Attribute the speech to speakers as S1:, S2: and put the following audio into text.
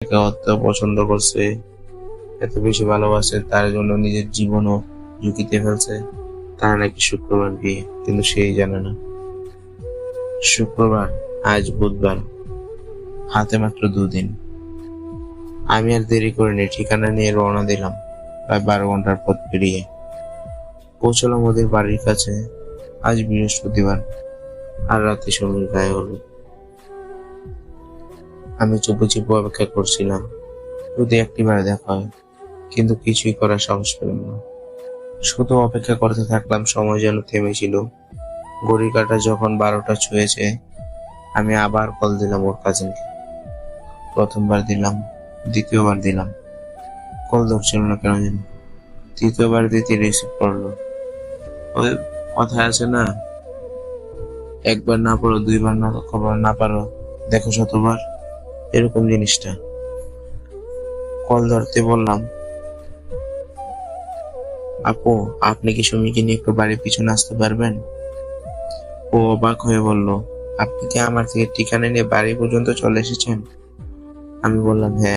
S1: যাকে অত পছন্দ করছে, এত বেশি ভালোবাসে, তার জন্য নিজের জীবনও ঝুঁকিতে ফেলছে, তার নাকি শুক্রবার বিয়ে, কিন্তু সেই জানে না শুক্রবার, আজ বুধবার, হাতে মাত্র 2 দিন। আমি আর দেরি করিনি, ঠিকানা নিয়ে রওনা দিলাম। প্রায় 12 ঘন্টার পথ পেরিয়ে পৌঁছলাম ওদের বাড়ির কাছে। আজ বৃহস্পতিবার, আর রাতে সমীর গায়ে হলো। আমি চুপে চুপে অপেক্ষা করছিলাম, যদি একটিবার দেখা হয়, কিন্তু কিছুই করার সাহস পেলাম না। শুধু অপেক্ষা করতে থাকলাম, সময় যেন থেমেছিল। ঘড়ির কাঁটা যখন 12টা ছুঁয়েছে, আমি আবার কল দিলাম ওর কাজিনকে। প্রথমবার দিলাম, দ্বিতীয়বার দিলাম, কল ধরছিল না কেন জানি। তৃতীয়বার দিতে রিসিভ করলো। ওই কথায় আছে না, একবার না পারো, দুইবার না খবর না পারো, দেখো শতবার, এরকম জিনিসটা। কল ধরতে বললাম, আপু, আপনি কি সুমিকে নিয়ে একটু বাড়ির পিছনে আসতে পারবেন? ও অবাক হয়ে বলল, আপনি কি আমার থেকে ঠিকানা নিয়ে বাড়ি পর্যন্ত চলে এসেছেন? আমি বললাম, হ্যাঁ।